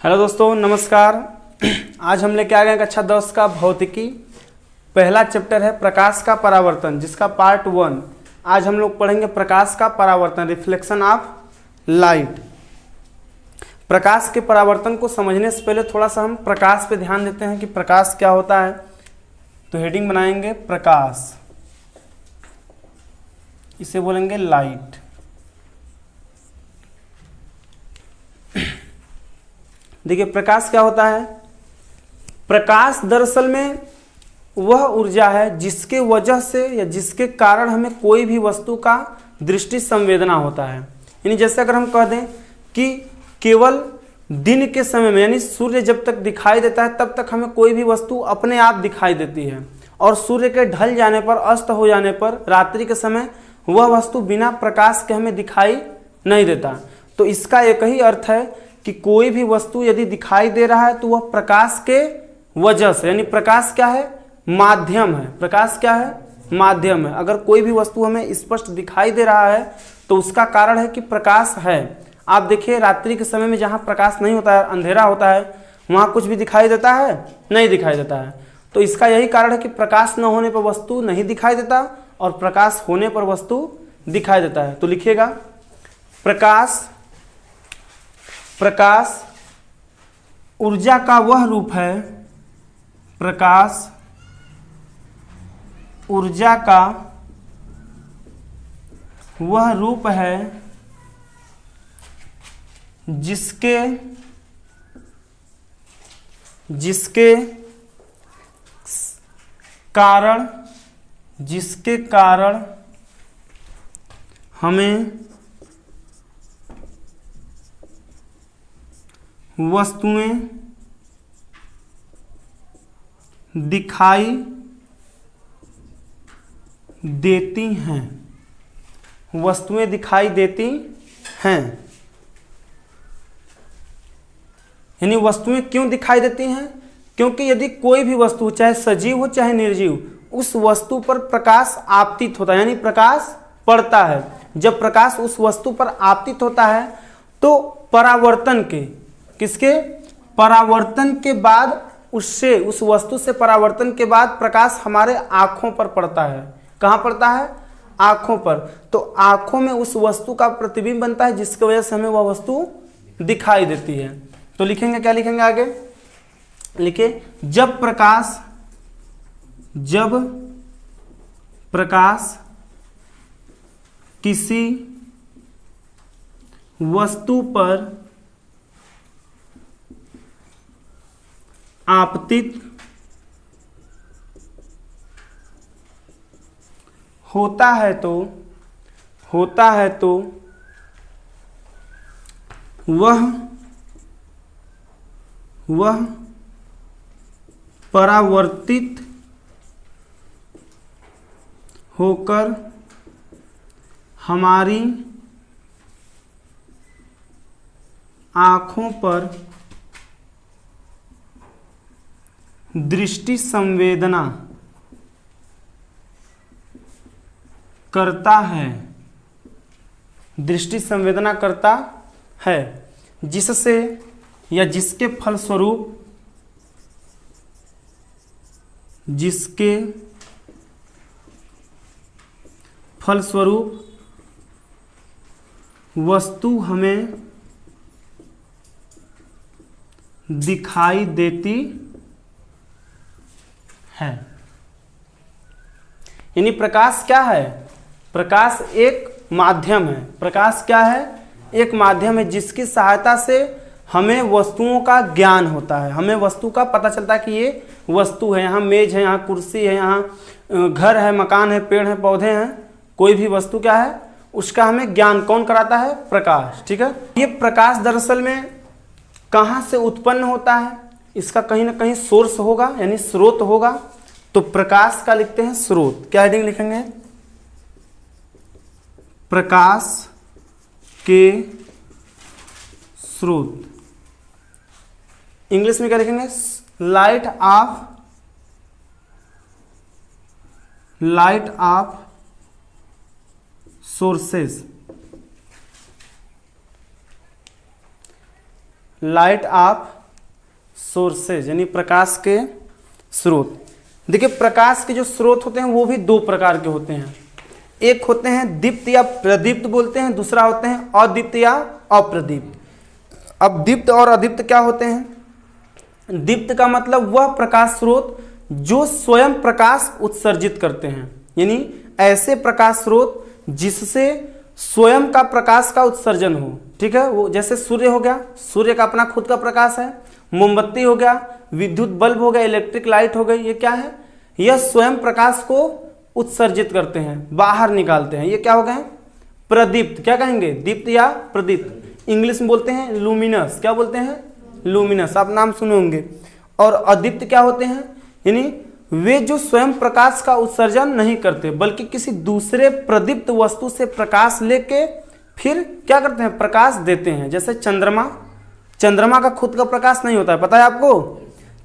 Hello दोस्तों, नमस्कार। आज हम लेके आ गए कक्षा 10 का भौतिकी। पहला चैप्टर है प्रकाश का परावर्तन, जिसका पार्ट 1। आज हम लोग पढ़ेंगे प्रकाश का परावर्तन, रिफ्लेक्शन ऑफ लाइट। प्रकाश के परावर्तन को समझने से पहले थोड़ा सा हम प्रकाश पे ध्यान देते हैं कि प्रकाश क्या होता है। तो हेडिंग बनाएंगे प्रकाश, इसे बोलेंगे लाइट। देखिए प्रकाश क्या होता है। प्रकाश दरअसल में वह ऊर्जा है जिसके वजह से या जिसके कारण हमें कोई भी वस्तु का दृष्टि संवेदना होता है। यानी जैसे अगर हम कह दें कि केवल दिन के समय में, यानी सूर्य जब तक दिखाई देता है तब तक हमें कोई भी वस्तु अपने आप दिखाई देती है, और सूर्य के ढल जाने पर, अस्त हो जाने पर, रात्रि के समय वह वस्तु बिना प्रकाश के हमें दिखाई नहीं देता। तो इसका एक ही अर्थ है कि कोई भी वस्तु यदि दिखाई दे रहा है तो वह प्रकाश के वजह से, यानी प्रकाश क्या है, माध्यम है। प्रकाश क्या है, माध्यम है। अगर कोई भी वस्तु हमें स्पष्ट दिखाई दे रहा है तो उसका कारण है कि प्रकाश है। आप देखिए रात्रि के समय में जहाँ प्रकाश नहीं होता है, अंधेरा होता है, वहाँ कुछ भी दिखाई देता है, नहीं दिखाई देता है। तो इसका यही कारण है कि प्रकाश न होने पर वस्तु नहीं दिखाई देता और प्रकाश होने पर वस्तु दिखाई देता है। तो लिखिएगा प्रकाश ऊर्जा का वह रूप है, प्रकाश ऊर्जा का वह रूप है जिसके कारण हमें वस्तुएं दिखाई देती हैं। वस्तुएं दिखाई देती हैं, यानी वस्तुएं क्यों दिखाई देती हैं? क्योंकि यदि कोई भी वस्तु, चाहे सजीव हो चाहे निर्जीव, उस वस्तु पर प्रकाश आपतित होता है, यानी प्रकाश पड़ता है। जब प्रकाश उस वस्तु पर आपतित होता है तो परावर्तन के, किसके, परावर्तन के बाद उससे, उस वस्तु से परावर्तन के बाद प्रकाश हमारे आंखों पर पड़ता है। कहाँ पड़ता है? आंखों पर। तो आंखों में उस वस्तु का प्रतिबिंब बनता है जिसकी वजह से हमें वह वस्तु दिखाई देती है। तो लिखेंगे, क्या लिखेंगे आगे? लिखिए जब प्रकाश किसी वस्तु पर आपतित होता है तो वह परावर्तित होकर हमारी आँखों पर दृष्टि संवेदना करता है, दृष्टि संवेदना करता है, जिससे या जिसके फलस्वरूप वस्तु हमें दिखाई देती है। यानी प्रकाश क्या है? प्रकाश एक माध्यम है। प्रकाश क्या है? एक माध्यम है जिसकी सहायता से हमें वस्तुओं का ज्ञान होता है। हमें वस्तु का पता चलता है कि ये वस्तु है, यहाँ मेज है, यहाँ कुर्सी है, यहाँ घर है, मकान है, पेड़ है, पौधे हैं, कोई भी वस्तु क्या है, उसका हमें ज्ञान कौन कराता है? प्रकाश। ठीक है। ये प्रकाश दरअसल में कहाँ से उत्पन्न होता है? इसका कहीं ना कहीं सोर्स होगा, यानी स्रोत होगा। तो प्रकाश का लिखते हैं स्रोत। क्या हेडिंग लिखेंगे? प्रकाश के स्रोत। इंग्लिश में क्या लिखेंगे? Light of sources. Light of sources, यानी प्रकाश के स्रोत। देखिए प्रकाश के जो स्रोत होते हैं वो भी दो प्रकार के होते हैं। एक होते हैं दीप्त या प्रदीप्त बोलते हैं, दूसरा होते हैं अदीप्त या अप्रदीप्त। अब दीप्त और अदीप्त क्या होते हैं? दीप्त का मतलब वह प्रकाश स्रोत जो स्वयं प्रकाश उत्सर्जित करते हैं, यानी ऐसे प्रकाश स्रोत जिससे स्वयं का प्रकाश का उत्सर्जन हो। ठीक है, वो जैसे सूर्य हो गया, सूर्य का अपना खुद का प्रकाश है। मोमबत्ती हो गया, विद्युत बल्ब हो गया, इलेक्ट्रिक लाइट हो गई, ये क्या है? यह स्वयं प्रकाश को उत्सर्जित करते हैं, बाहर निकालते हैं। ये क्या हो गए? प्रदीप्त। क्या कहेंगे? दीप्त या प्रदीप्त। इंग्लिश में बोलते हैं लुमिनस। क्या बोलते हैं? लुमिनस, आप नाम सुने होंगे। और अदीप्त क्या होते हैं? यानी वे जो स्वयं प्रकाश का उत्सर्जन नहीं करते बल्कि किसी दूसरे प्रदीप्त वस्तु से प्रकाश लेके फिर क्या करते हैं? प्रकाश देते हैं। जैसे चंद्रमा, चंद्रमा का खुद का प्रकाश नहीं होता है, पता है आपको?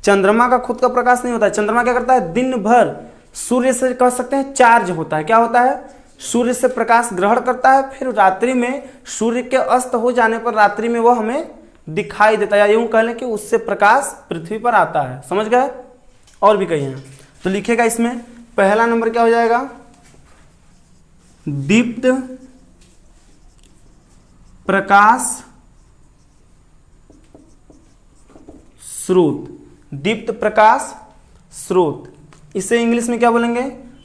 चंद्रमा का खुद का प्रकाश नहीं होता है। चंद्रमा क्या करता है? दिन भर सूर्य से कह सकते हैं चार्ज होता है। क्या होता है? सूर्य से प्रकाश ग्रहण करता है, फिर रात्रि में सूर्य के अस्त हो जाने पर रात्रि में वह हमें दिखाई देता है, या यूं कह लें कि उससे प्रकाश पृथ्वी पर आता है। समझ गए? और भी कई हैं, तो लिखेगा इसमें पहला नंबर क्या हो जाएगा? दीप्त प्रकाश स्रोत। दीप्त प्रकाश स्रोत, इसे इंग्लिश में क्या बोलेंगे?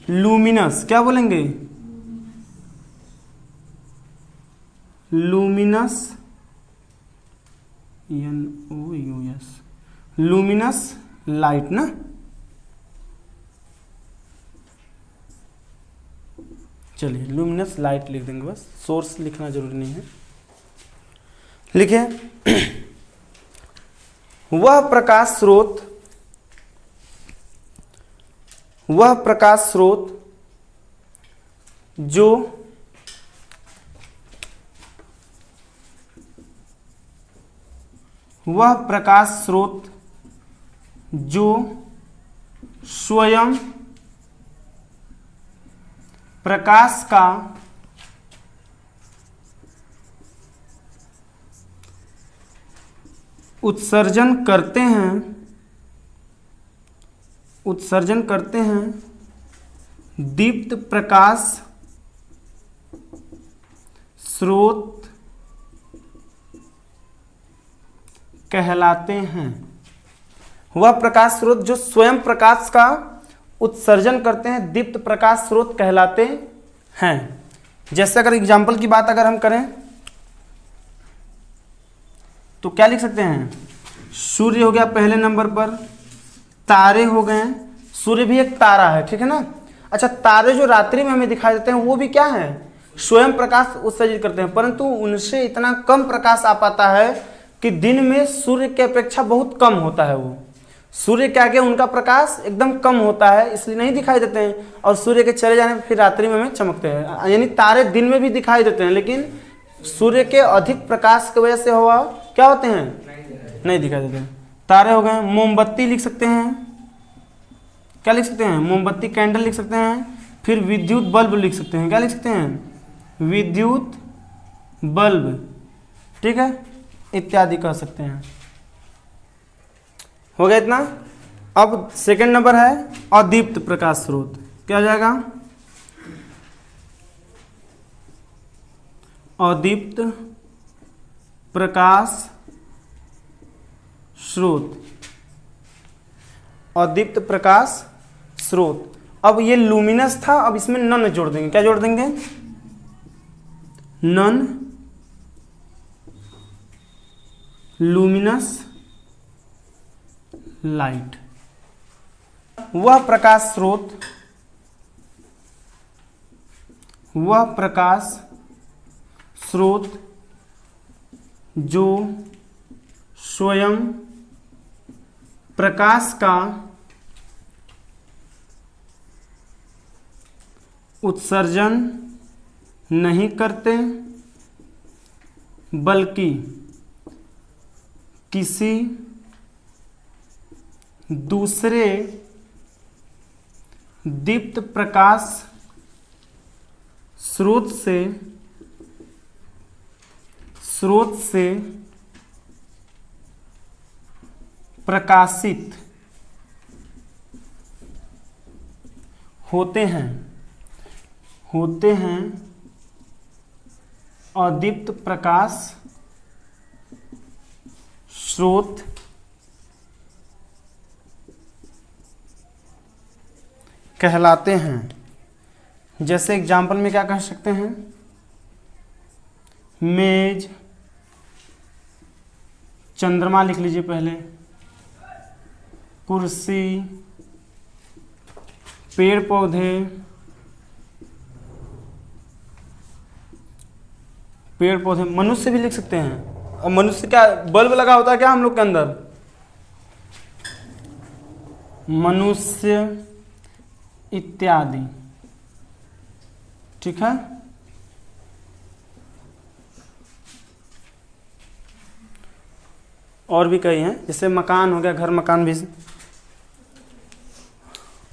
लुमिनस। क्या बोलेंगे? लुमिनस, NOUS, लुमिनस लाइट ना। चलिए लुमिनस लाइट लिख देंगे, बस सोर्स लिखना जरूरी नहीं है। लिखे वह प्रकाश स्रोत, वह प्रकाश स्रोत जो वह प्रकाश स्रोत जो स्वयं प्रकाश का उत्सर्जन करते हैं, दीप्त प्रकाश स्रोत कहलाते हैं। वह प्रकाश स्रोत जो स्वयं प्रकाश का उत्सर्जन करते हैं दीप्त प्रकाश स्रोत कहलाते हैं। जैसे अगर एग्जाम्पल की बात अगर हम करें तो क्या लिख सकते हैं? सूर्य हो गया पहले नंबर पर, तारे हो गए, सूर्य भी एक तारा है, ठीक है ना। अच्छा, तारे जो रात्रि में हमें दिखाई देते हैं वो भी क्या है? स्वयं प्रकाश उत्सर्जित करते हैं, परंतु उनसे इतना कम प्रकाश आ पाता है कि दिन में सूर्य की अपेक्षा बहुत कम होता है। वो सूर्य के आगे उनका प्रकाश एकदम कम होता है, इसलिए नहीं दिखाई देते हैं, और सूर्य के चले जाने पर फिर रात्रि में हमें चमकते हैं। यानी तारे दिन में भी दिखाई देते हैं, लेकिन सूर्य के अधिक प्रकाश की वजह से हुआ क्या होते हैं? नहीं दिखाई देते हैं। तारे हो गए। मोमबत्ती लिख सकते हैं, क्या लिख सकते हैं? मोमबत्ती, कैंडल लिख सकते हैं। फिर विद्युत बल्ब लिख सकते हैं, क्या लिख सकते हैं? विद्युत बल्ब, ठीक है, इत्यादि कह सकते हैं। हो गया इतना। अब सेकंड नंबर है अदीप्त प्रकाश स्रोत। क्या हो जाएगा? अदीप्त प्रकाश स्रोत, अदीप्त प्रकाश स्रोत। अब ये लुमिनस था, अब इसमें नन जोड़ देंगे। क्या जोड़ देंगे? Non luminous light. वह प्रकाश स्रोत, वह प्रकाश स्रोत जो स्वयं प्रकाश का उत्सर्जन नहीं करते बल्कि किसी दूसरे दीप्त प्रकाश स्रोत से प्रकाशित होते हैं अदीप्त प्रकाश स्रोत कहलाते हैं। जैसे एग्जाम्पल में क्या कह सकते हैं, मेज, चंद्रमा लिख लीजिए पहले, कुर्सी, पेड़ पौधे, मनुष्य भी लिख सकते हैं। और मनुष्य क्या बल्ब लगा होता है क्या हम लोग के अंदर, मनुष्य इत्यादि, ठीक है। और भी कई हैं, जैसे मकान हो गया, घर मकान भी।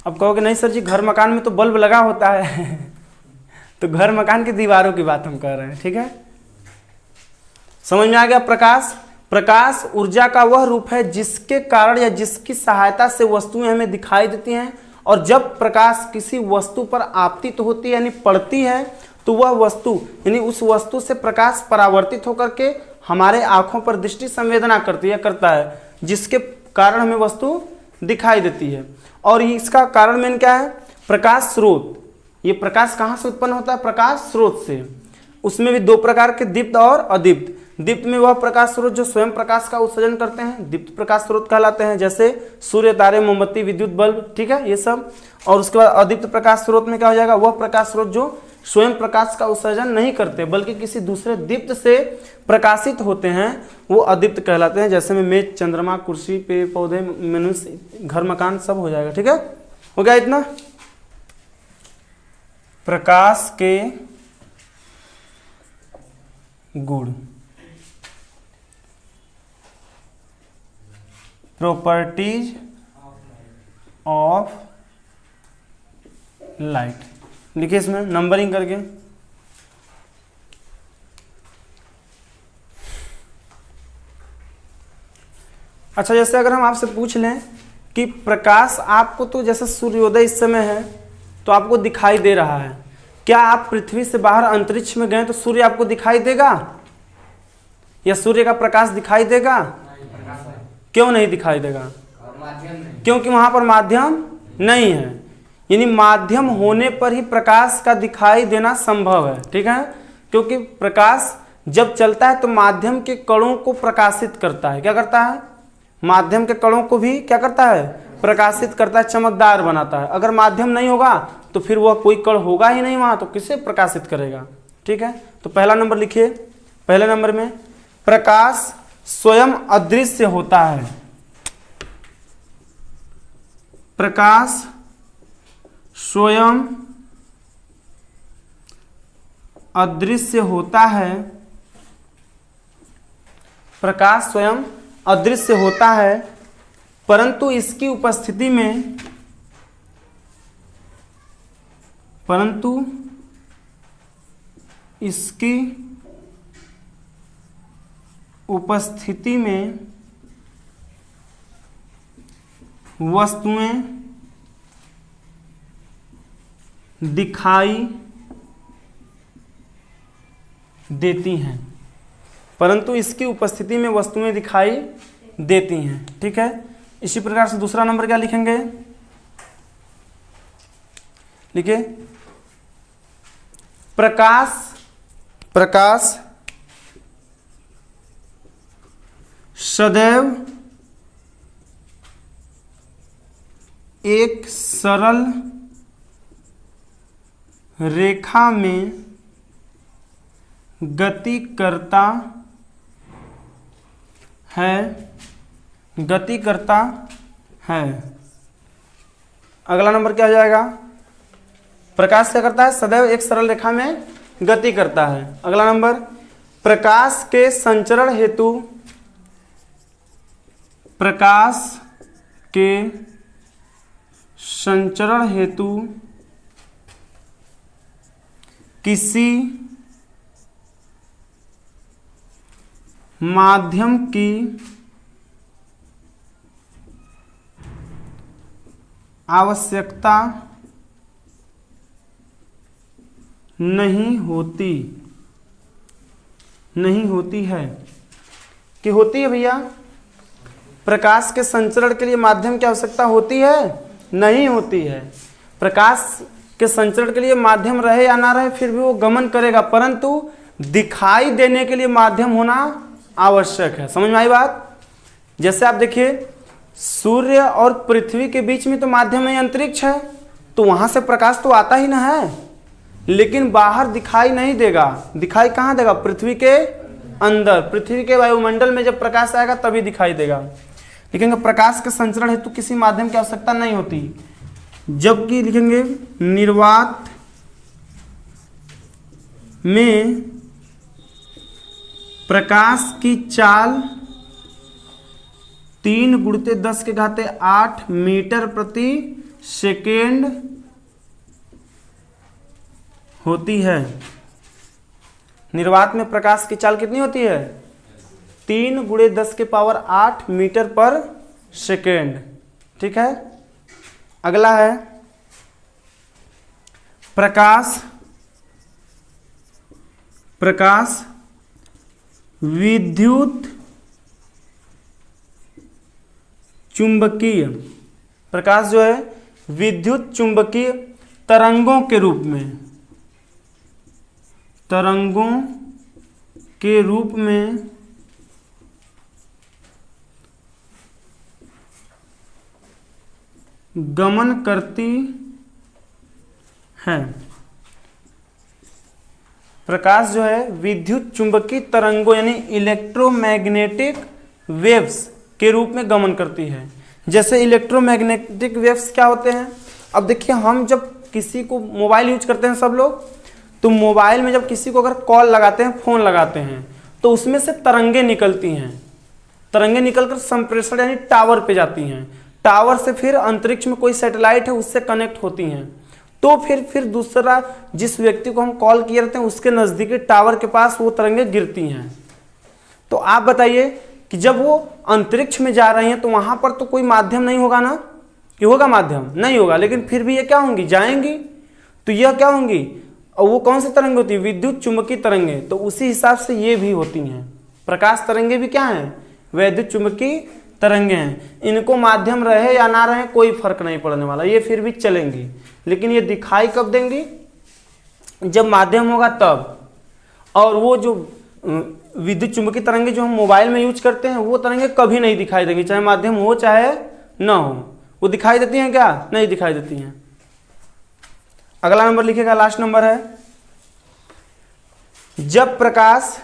अब कहोगे नहीं सर जी घर मकान में तो बल्ब लगा होता है तो घर मकान की दीवारों की बात हम कर रहे हैं, ठीक है। समझ में आ गया। प्रकाश ऊर्जा का वह रूप है जिसके कारण या जिसकी सहायता से वस्तुएं हमें दिखाई देती हैं, और जब प्रकाश किसी वस्तु पर आपतित होती है यानी पड़ती है तो वह वस्तु यानी उस वस्तु से प्रकाश परावर्तित होकर के हमारे आंखों पर दृष्टि संवेदना करता है, जिसके कारण हमें वस्तु दिखाई देती है। और इसका कारण मेन क्या है, प्रकाश स्रोत। ये प्रकाश कहाँ से उत्पन्न होता है, प्रकाश स्रोत से। उसमें भी दो प्रकार के, दीप्त और अदीप्त। दीप्त में वह प्रकाश स्रोत जो स्वयं प्रकाश का उत्सर्जन करते हैं, दीप्त प्रकाश स्रोत कहलाते हैं, जैसे सूर्य, तारे, मोमबत्ती, विद्युत बल्ब, ठीक है, ये सब। और उसके बाद अदीप्त प्रकाश स्रोत में क्या हो जाएगा, वह प्रकाश स्रोत जो स्वयं प्रकाश का उत्सर्जन नहीं करते बल्कि किसी दूसरे दीप्त से प्रकाशित होते हैं, वो अदीप्त कहलाते हैं। जैसे में मेज, चंद्रमा, कुर्सी, पेड़ पौधे, मनुष्य, घर मकान सब हो जाएगा, ठीक है। हो गया इतना। प्रकाश के गुण, प्रॉपर्टीज ऑफ लाइट लिखिए इसमें नंबरिंग करके। अच्छा, जैसे अगर हम आपसे पूछ लें कि प्रकाश आपको तो जैसे सूर्योदय इस समय है तो आपको दिखाई दे रहा है, क्या आप पृथ्वी से बाहर अंतरिक्ष में गए तो सूर्य आपको दिखाई देगा या सूर्य का प्रकाश दिखाई देगा? क्यों नहीं दिखाई देगा? क्योंकि वहां पर माध्यम नहीं है। यानी माध्यम होने पर ही प्रकाश का दिखाई देना संभव है, ठीक है। क्योंकि प्रकाश जब चलता है तो माध्यम के कणों को प्रकाशित करता है। क्या करता है? माध्यम के कणों को भी क्या करता है? प्रकाशित करता है, चमकदार बनाता है। अगर माध्यम नहीं होगा तो फिर वह कोई कण होगा ही नहीं वहां, तो किसे प्रकाशित करेगा, ठीक है। तो पहला नंबर लिखिए। पहले नंबर में प्रकाश स्वयं अदृश्य होता है। प्रकाश स्वयं अदृश्य होता है। प्रकाश स्वयं अदृश्य होता है, परंतु इसकी उपस्थिति में वस्तुएं दिखाई देती हैं। परंतु इसकी उपस्थिति में वस्तुएं दिखाई देती हैं, ठीक है। इसी प्रकार से दूसरा नंबर क्या लिखेंगे? लिखिए प्रकाश सदैव एक सरल रेखा में गति करता है। अगला नंबर क्या हो जाएगा? प्रकाश क्या करता है? सदैव एक सरल रेखा में गति करता है। अगला नंबर, प्रकाश के संचरण हेतु किसी माध्यम की आवश्यकता नहीं होती है। कि होती है भैया? प्रकाश के संचरण के लिए माध्यम की आवश्यकता होती है? नहीं होती है। प्रकाश के संचरण के लिए माध्यम रहे या ना रहे फिर भी वो गमन करेगा, परंतु दिखाई देने के लिए माध्यम होना आवश्यक है। समझ में आई बात? जैसे आप देखिए, सूर्य और पृथ्वी के बीच में तो माध्यम नहीं, अंतरिक्ष है, तो वहां से प्रकाश तो आता ही ना है, लेकिन बाहर दिखाई नहीं देगा। दिखाई कहाँ देगा? पृथ्वी के अंदर, पृथ्वी के वायुमंडल में जब प्रकाश आएगा तभी दिखाई देगा। लिखेंगे प्रकाश के संचरण हेतु किसी माध्यम की आवश्यकता नहीं होती। जबकि लिखेंगे निर्वात में प्रकाश की चाल 3×10⁸ मीटर प्रति सेकेंड होती है। निर्वात में प्रकाश की चाल कितनी होती है? 3×10⁸ मीटर पर सेकेंड। ठीक है, अगला है प्रकाश विद्युत चुंबकीय। प्रकाश जो है विद्युत चुंबकीय तरंगों के रूप में गमन करती है। प्रकाश जो है विद्युत चुंबकीय तरंगों यानी इलेक्ट्रोमैग्नेटिक वेव्स के रूप में गमन करती है। जैसे इलेक्ट्रोमैग्नेटिक वेव्स क्या होते हैं? अब देखिए, हम जब किसी को मोबाइल यूज करते हैं सब लोग, तो मोबाइल में जब किसी को अगर कॉल लगाते हैं, फोन लगाते हैं, तो उसमें से तरंगे निकलती हैं। तरंगे निकलकर संप्रेषण यानी टावर पे जाती हैं। टावर से फिर अंतरिक्ष में कोई सैटेलाइट है उससे कनेक्ट होती हैं, तो फिर दूसरा जिस व्यक्ति को हम कॉल किए रहते हैं उसके नजदीकी टावर के पास वो तरंगे गिरती हैं। तो आप बताइए कि जब वो अंतरिक्ष में जा रही हैं तो वहां पर तो कोई माध्यम नहीं होगा ना? कि होगा माध्यम? नहीं होगा, लेकिन फिर भी ये क्या होंगी? जाएंगी। तो यह क्या होंगी? और वो कौन सी तरंगे होती है? विद्युत चुंबकीय तरंगे। तो उसी हिसाब से ये भी होती हैं। प्रकाश तरंगे भी क्या हैं? विद्युत चुंबकीय तरंगे हैं। इनको माध्यम रहे या ना रहे कोई फर्क नहीं पड़ने वाला, ये फिर भी चलेंगी। लेकिन ये दिखाई कब देंगी? जब माध्यम होगा तब। और वो जो विद्युत चुंबकीय तरंगे जो हम मोबाइल में यूज करते हैं वो तरंगे कभी नहीं दिखाई देंगी, चाहे माध्यम हो चाहे ना हो। वो दिखाई देती हैं क्या? नहीं दिखाई देती हैं। अगला नंबर लिखेगा, लास्ट नंबर है, जब प्रकाश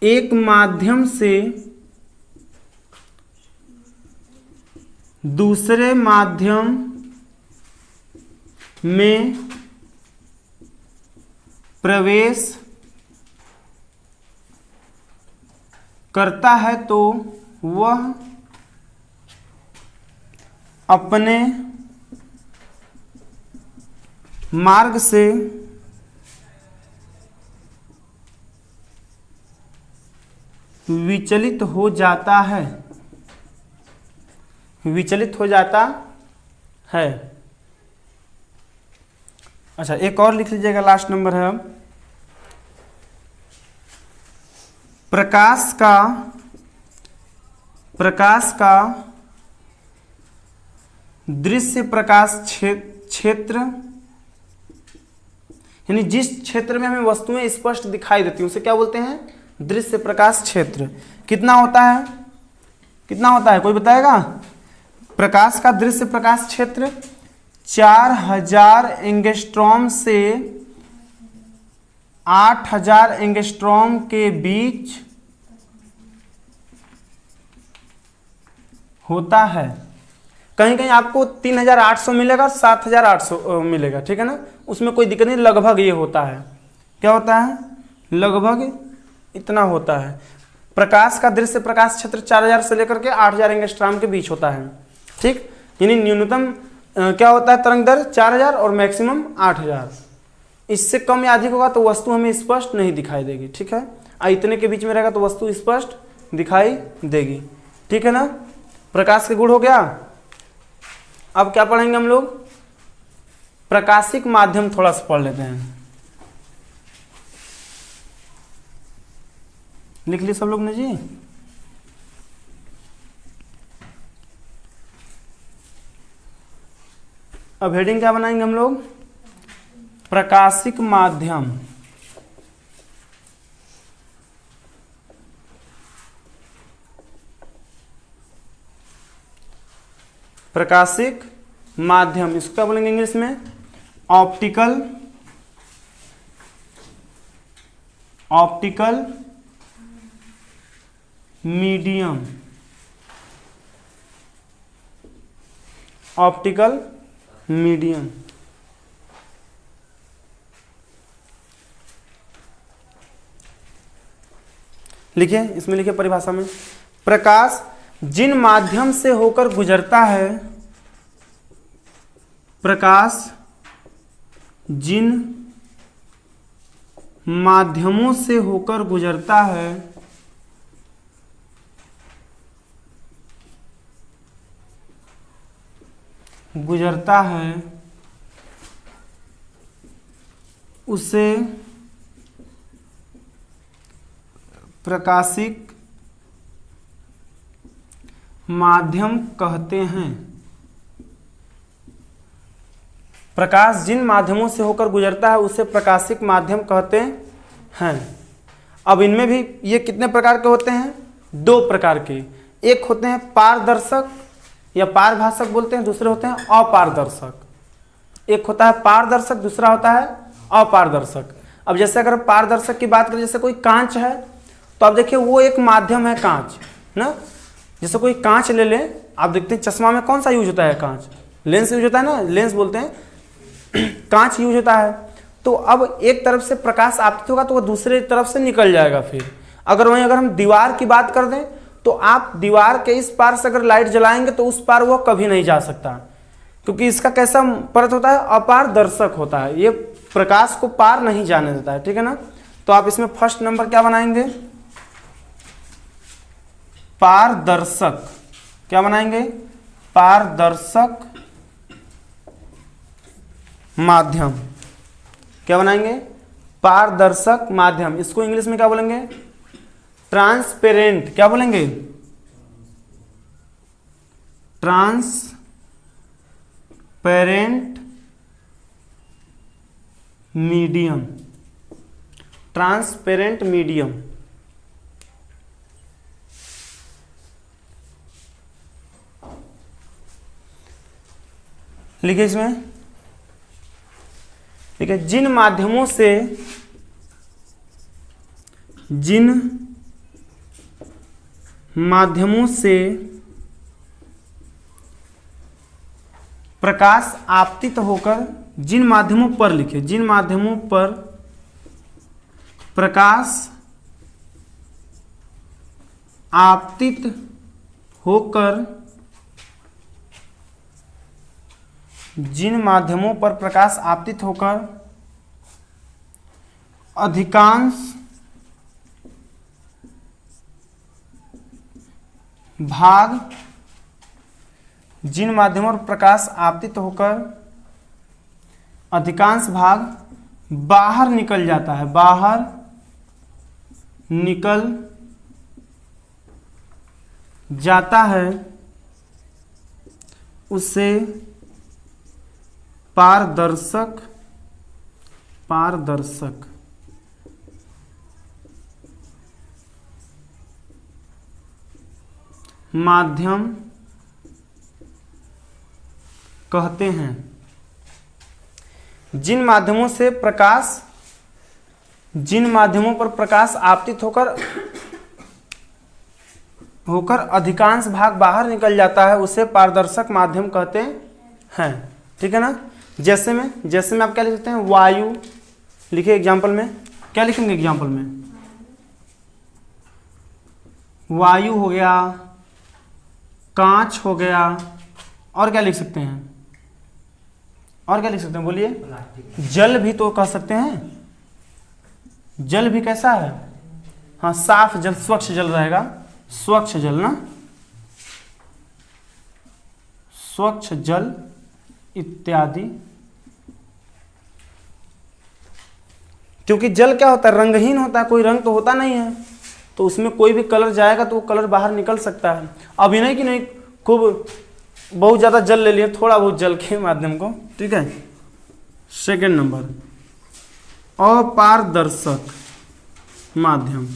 एक माध्यम से दूसरे माध्यम में प्रवेश करता है तो वह अपने मार्ग से विचलित हो जाता है। अच्छा, एक और लिख लीजिएगा, लास्ट नंबर है, प्रकाश का दृश्य प्रकाश क्षेत्र यानी जिस क्षेत्र में हमें वस्तुएं स्पष्ट दिखाई देती हैं उसे क्या बोलते हैं? दृश्य प्रकाश क्षेत्र। कितना होता है? कोई बताएगा? प्रकाश का दृश्य प्रकाश क्षेत्र 4000 एंगस्ट्रॉम से 8000 एंगस्ट्रॉम के बीच होता है। कहीं कहीं आपको 3800 मिलेगा, 7800 मिलेगा, ठीक है ना? उसमें कोई दिक्कत नहीं, लगभग ये होता है। क्या होता है? लगभग इतना होता है। प्रकाश का दृश्य प्रकाश क्षेत्र 4000 से लेकर के 8000 एंगस्ट्रॉम के बीच होता है। ठीक, यानी न्यूनतम क्या होता है तरंग दर 4000 और मैक्सिमम 8000। इससे कम या अधिक होगा तो वस्तु हमें स्पष्ट नहीं दिखाई देगी। ठीक है, और इतने के बीच में रहेगा तो वस्तु स्पष्ट दिखाई देगी। ठीक है ना, प्रकाश के गुण हो गया। अब क्या पढ़ेंगे हम लोग, प्रकाशिक माध्यम थोड़ा सा पढ़ लेते हैं। लिख ली सब लोग ने जी? अब हेडिंग क्या बनाएंगे हम लोग, प्रकाशिक माध्यम। प्रकाशिक माध्यम, इसको क्या बोलेंगे इंग्लिश में, ऑप्टिकल मीडियम। Optical medium. लिखिए, इसमें लिखिए परिभाषा में, प्रकाश जिन माध्यम से होकर गुजरता है, प्रकाश जिन माध्यमों से होकर गुजरता है उसे प्रकाशिक माध्यम कहते हैं। प्रकाश जिन माध्यमों से होकर गुजरता है उसे प्रकाशिक माध्यम कहते हैं। अब इनमें भी ये कितने प्रकार के होते हैं, दो प्रकार के। एक होते हैं पारदर्शक या पारभाषक बोलते हैं, दूसरे होते हैं अपारदर्शक। एक होता है पारदर्शक, दूसरा होता है अपारदर्शक। अब जैसे अगर पारदर्शक की बात करें, जैसे कोई कांच है तो आप देखिए वो एक माध्यम है कांच ना। जैसे कोई कांच ले लें, आप देखते हैं चश्मा में कौन सा यूज होता है, कांच, लेंस यूज होता है ना, लेंस बोलते हैं, कांच यूज होता है। तो अब एक तरफ से प्रकाश आपतित होगा तो वो दूसरे तरफ से निकल जाएगा। फिर अगर हम दीवार की बात कर दें तो आप दीवार के इस पार से अगर लाइट जलाएंगे तो उस पार वो कभी नहीं जा सकता, क्योंकि इसका कैसा परत होता है, अपारदर्शक होता है, ये प्रकाश को पार नहीं जाने देता है। ठीक है ना, तो आप इसमें फर्स्ट नंबर क्या बनाएंगे, पारदर्शक। क्या बनाएंगे, पारदर्शक माध्यम। क्या बनाएंगे, पारदर्शक माध्यम। इसको इंग्लिश में क्या बोलेंगे, ट्रांसपेरेंट। क्या बोलेंगे, ट्रांसपेरेंट मीडियम। Transparent medium. लिखिए इसमें, ठीक है, जिन माध्यमों से प्रकाश आपतित होकर, जिन माध्यमों पर लिखे, जिन माध्यमों पर प्रकाश आपतित होकर, जिन माध्यमों पर प्रकाश आपतित होकर अधिकांश भाग, जिन माध्यमों पर प्रकाश आपतित होकर अधिकांश भाग बाहर निकल जाता है, बाहर निकल जाता है, उसे पारदर्शक माध्यम कहते हैं। जिन माध्यमों से प्रकाश, जिन माध्यमों पर प्रकाश आपतित होकर अधिकांश भाग बाहर निकल जाता है उसे पारदर्शक माध्यम कहते हैं। ठीक है ना, जैसे में आप क्या लिख सकते हैं, वायु। लिखिए एग्जाम्पल में, क्या लिखेंगे एग्जाम्पल में, वायु हो गया, कांच हो गया, और क्या लिख सकते हैं, और क्या लिख सकते हैं बोलिए, जल भी तो कह सकते हैं। जल भी कैसा है, हाँ साफ जल, स्वच्छ जल रहेगा, स्वच्छ जल ना, स्वच्छ जल इत्यादि। क्योंकि जल क्या होता है, रंगहीन होता है, कोई रंग तो होता नहीं है, तो उसमें कोई भी कलर जाएगा तो वो कलर बाहर निकल सकता है। अभी नहीं कि नहीं खूब बहुत ज़्यादा जल ले लिए, थोड़ा बहुत जल के माध्यम को, ठीक है। सेकेंड नंबर, अपारदर्शक माध्यम।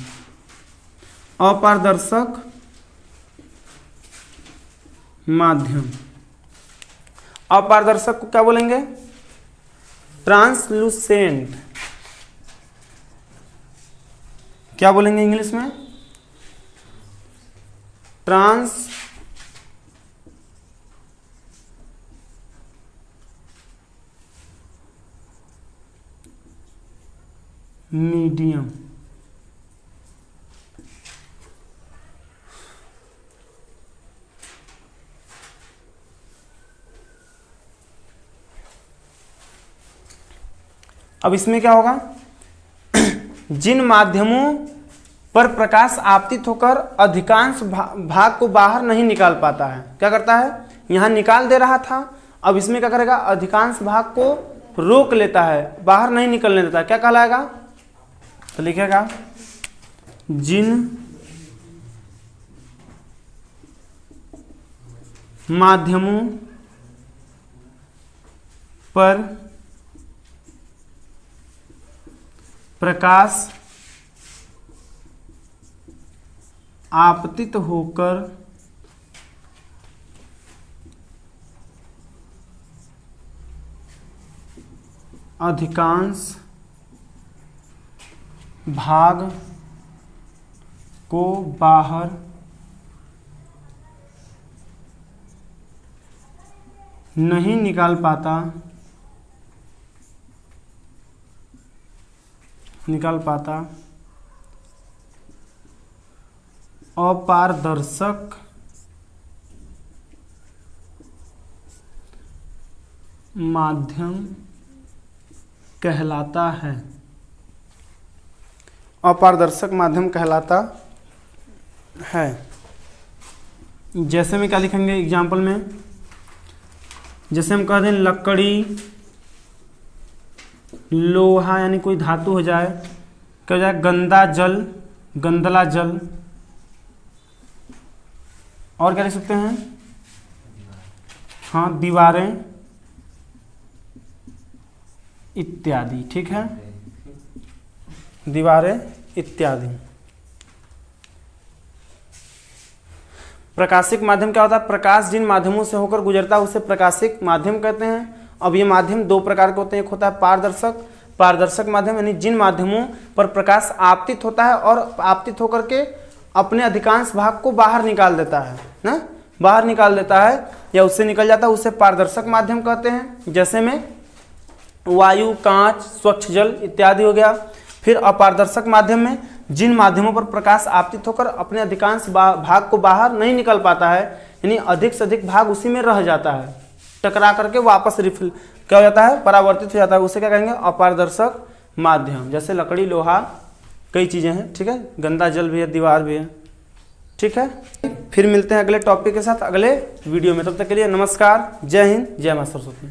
अपारदर्शक माध्यम, अपारदर्शक को क्या बोलेंगे, ट्रांसलूसेंट। क्या बोलेंगे इंग्लिश में, ट्रांस मीडियम। अब इसमें क्या होगा, जिन माध्यमों पर प्रकाश आपतित होकर अधिकांश भाग को बाहर नहीं निकाल पाता है, क्या करता है, यहां निकाल दे रहा था, अब इसमें क्या करेगा, अधिकांश भाग को रोक लेता है, बाहर नहीं निकलने देता है, क्या कहलाएगा, तो लिखेगा जिन माध्यमों पर प्रकाश आपतित होकर अधिकांश भाग को बाहर नहीं निकाल पाता अपारदर्शक माध्यम कहलाता है। अपारदर्शक माध्यम कहलाता है। जैसे में क्या लिखेंगे एग्जाम्पल में, जैसे हम कह दें लकड़ी, लोहा यानी कोई धातु हो जाए, क्या हो जाए, गंदा जल, गंदला जल, और क्या लिख सकते हैं, हाँ दीवारें इत्यादि, ठीक है, दीवारें इत्यादि। प्रकाशिक माध्यम क्या होता है, प्रकाश जिन माध्यमों से होकर गुजरता है उसे प्रकाशिक माध्यम कहते हैं। अब ये माध्यम दो प्रकार के होते हैं, एक होता है पारदर्शक, पारदर्शक माध्यम यानी जिन माध्यमों पर प्रकाश आपतित होता है और आपतित होकर के अपने अधिकांश भाग को बाहर निकाल देता है ना, बाहर निकाल देता है या उससे निकल जाता है, उसे पारदर्शक माध्यम कहते हैं। जैसे में वायु, कांच, स्वच्छ जल इत्यादि हो गया। फिर अपारदर्शक माध्यम में जिन माध्यमों पर प्रकाश आपतित होकर अपने अधिकांश भाग को बाहर नहीं निकल पाता है, यानी अधिक से अधिक भाग उसी में रह जाता है, टकरा करके वापस रिफिल क्या हो जाता है, परावर्तित हो जाता है, उसे क्या कहेंगे, अपारदर्शक माध्यम। जैसे लकड़ी, लोहा, कई चीजें हैं, ठीक है, गंदा जल भी है, दीवार भी है, ठीक है। फिर मिलते हैं अगले टॉपिक के साथ अगले वीडियो में, तब तक के लिए नमस्कार, जय हिंद, जय मां सरस्वती।